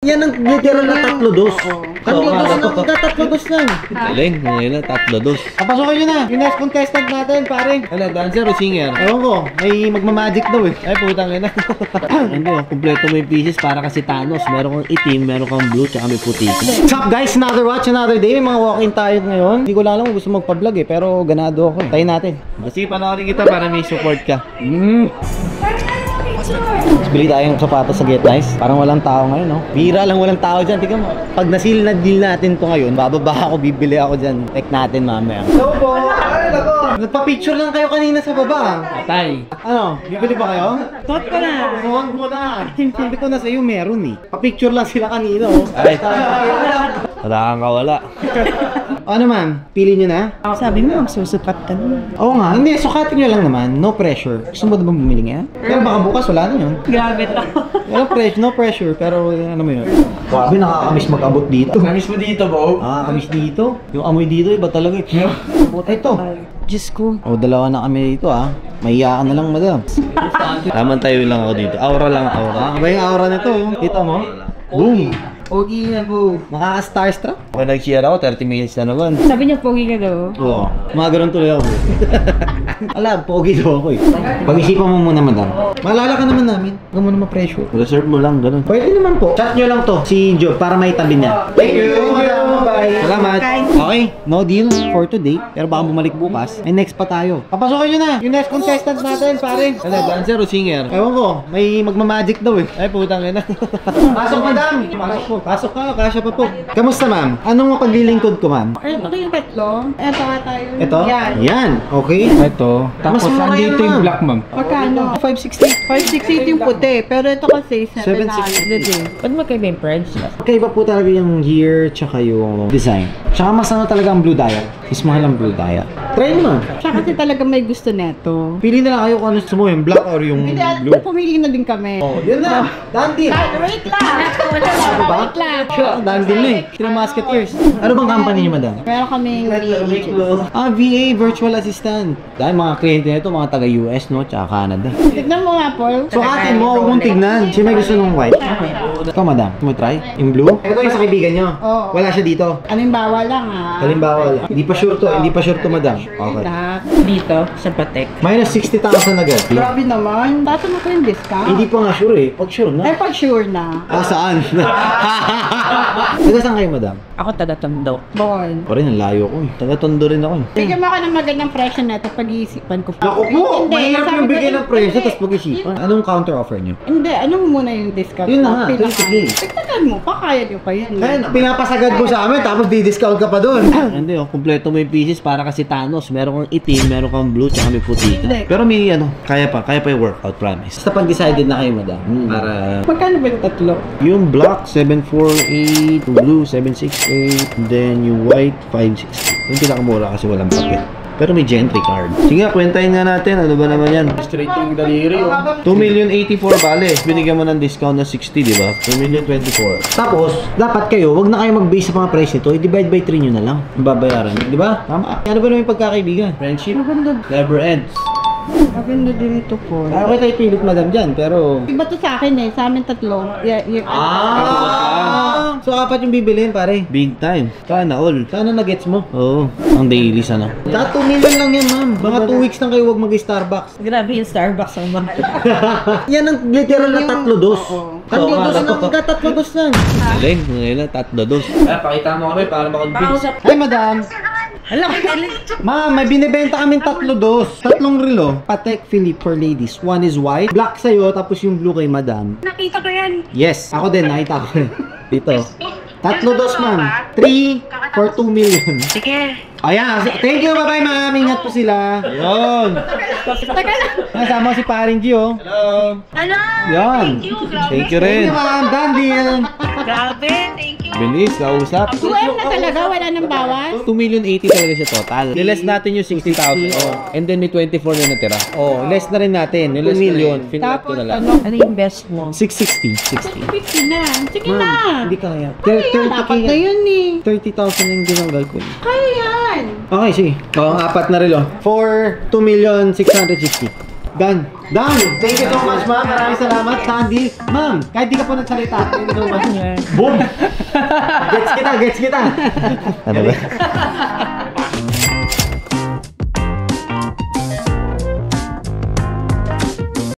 Yan ang literal na tatlo dos. Tatlo dos lang, tatlo dos lang. Galing, ngayon na, tatlo dos. Papasokin nyo na, yung next contestant natin, pare. Ano, dancer o singer? Ewan ko, may magmamagic daw eh. Ay, putang ina. Hindi, kumpleto mo yung pieces para kasi Thanos. Meron kang itim, meron kang blue, tsaka may puti. What's up guys? Another watch, another day. May mga walk-in tayo ngayon. Hindi ko lang alam kung gusto magpa-vlog eh, pero ganado ako eh. Tayo natin. Kasi panoorin kita para may support ka. Bili tayong sapatos sa Get Nice. Parang walang tao ngayon, no? Bira lang walang tao dyan. Tignan mo. Pag nasil na deal natin to ngayon, bababa ako, bibili ako dyan. Check natin mamaya. Hello po! Nagpa-picture lang kayo kanina sa baba. Patay. Ano? Bibili ba kayo? Tot ko na. Huwag mo na. Sabi ko na sa'yo, meron eh. Pa-picture lang sila kanina, oh. Ay. Wala kang kawala. Ano ma'am? Pili nyo na? Sabi mo, magsusukat ka na. Oo nga. Hindi, sukatin nyo lang naman. No pressure. Gusto mo na ba bumili ngayon? Pero baka bukas wala na yun. Grabe to. No pressure. Pero ano mo yun? Grabe, nakakamiss mag-abot dito. Kamis mo dito, Bo? Nakakamiss dito. Yung amoy dito, iba talaga eh. Ito. Diyos ko. O, dalawa na kami dito ah. Mahiya ka na lang, madam. Tamang tayo lang ako dito. Aura lang, aura. Ba yung aura nito? Kita mo? Boom! Okay na po. Nakaka-starstruck? Kung nag-share ako, 30 minutes na naman. Sabi niya, pogi ka daw. Oo. Mga ganun tuloy ako. Alam, pogi daw ako eh. Pag-isipan mo muna, madam. Maalala ka naman namin. Huwag mo naman pressure. Reserve mo lang, ganun. Pwede naman po. Chat nyo lang to, si Joe, para may tabi niya. Thank you! Bye! Salamat! Okay, no deal for today. Pero baka bumalik bukas. May next pa tayo. Papasokin nyo na! Yung next contestant natin, pare. Ano, dancer o singer? Ewan ko, may magmamagic daw eh. Ay, putang ina. Pasok, madam! Pasok po. Pasok ka, kasya pa po. Kamusta, ma'am? Anong mapaglilingkod ko, ma'am? Ano yung tatlo? Ito nga tayo. Ito? Yan. Yan, okay. Ito. Tapos Mas mura yan, andito yung ma'am. black, ma'am. Magkano? 560. 568 yung puti, pero ito kasi 700 eh. Ba't magkaiba yung price? Kaiba po talaga yung gear tsaka yung design. Tsaka mas ano talaga ang blue dial. Mas mahal ang blue dial. Try mo, ma'am. Siya kasi talaga may gusto neto. Pili na lang kayo kung ano gusto mo, yung black or yung Hindi, blue. pumili na din kami. Oh, yun na. Dandi. Wait lang! Ano ba? Wait lang! Sure, dandi na eh. Three Musketeers. Ano bang company niyo, madam? Meron kaming VA, Virtual Assistant. Dahil mga kliyente nito, mga taga-US, no? Tsaka Canada. Tignan mo nga, Paul. So atin mo, huwag mong tignan. Siya may gusto ng white. Ikaw, madam. Gusto mo try? Yung blue? Ito yung sa kaibigan nyo. Oo. Wala siya dito. Halimbawa lang ah. Halimbawa, hindi pa sure to, madam. Okay. Lahat. Dito, sa Patek. Minus 60,000 agad. Grabe naman. Tato mo ko yung discount. Hindi pa nga sure eh. Pag sure na. Ay, pag sure na. Ah, saan? Taga saan kayo, madam? Ako taga-Tondo. Bon. O rin, ang layo ko eh. Taga-Tondo rin ako eh. Bigyan mo ako ng magandang presyo na ito pag-iisipan ko. Ako po! Hindi, Mahirap sabi yung ko, bigay ng presyo, hindi. tapos pag-isipan. Anong counter offer nyo? Hindi, ano muna yung discount? Yun na nga, Pinaka- 20K. Tignan mo, pa kaya nyo pa yan. Kaya, pinapasagad mo sa amin, tapos di-discount ka pa doon. Hindi, oh, kumpleto mo yung pieces para kasi Thanos. Meron kang itim, meron kang blue, tsaka may puti. Hindi. Pero may ano, kaya pa yung workout, promise. Basta pag-decided na kayo, madam. Para... Magkano ba yung tatlo? Yung black, 748, yung blue, 768, and then yung white, 560. Yung pinakamura kasi walang papel. Pero may gentry card. Sige nga, kwentahin nga natin. Ano ba naman yan? Straight yung daliri, oh. 2,084,000 bale. Binigyan mo ng discount na 60, di ba? 2,024,000. Tapos, dapat kayo, wag na kayo mag-base sa mga price nito, i-divide by 3 nyo na lang. Ang babayaran nyo, di ba? Tama. Ano ba naman yung pagkakaibigan? Friendship never ends. Maganda din ito po. Ayaw kita ipilit, madam, dyan, pero... Iba to sa akin eh, sa amin tatlo. So, apat yung bibiliin, pare. Big time. Sana all. Sana na-gets mo. Oo. Ang daily sana. Dapat 2 million lang yan, ma'am. Mga 2 weeks lang kayo wag mag-Starbucks. Grabe yung Starbucks ang mga. Yan ang literal na tatlo dos. Tatlo dos lang, tatlo dos lang. Galing. Ngayon na, tatlo dos. Pakita mo kami para makonvince. Ay, madam. Ma'am, may binibenta kaming tatlo dos. Tatlong relo. Patek Philippe for ladies. One is white, black sa'yo, tapos yung blue kay madam. Nakita ko yan. Yes, ako din, nakita ko rin. Dito. Tatlo dos, ma'am. 3 for 2 million. Sige. Ayan, thank you, bye-bye, ma'am. Ingat po sila. Yun. Taga na. Nasama si paring G, oh. Hello. Ano? Yan. Thank you Thank rin. you, ma'am. Done deal. Grabe. Thank you. Bilis, kausap. 2M na talaga, wala nang bawas. 2,080,000 talaga siya total. Less natin yung 60,000. Oh. And then may 24 na natira. Oh, less na rin natin. Yung 2 million. Finlat ko Tapos na lang. ano? Ano yung best mo? 660. 50 na. Sige na. Hindi kaya. Dapat na yun eh. 30,000 yung ginanggal ko. Kaya yan. Okay, sige. Oo, ang apat na relo. For 2,660,000. Done. Done! Thank you so much, ma'am. Maraming salamat. Sandy. Ma'am, kahit di ka po nagsalita, thank you so much. Boom! Gets kita, gets kita. Ano ba?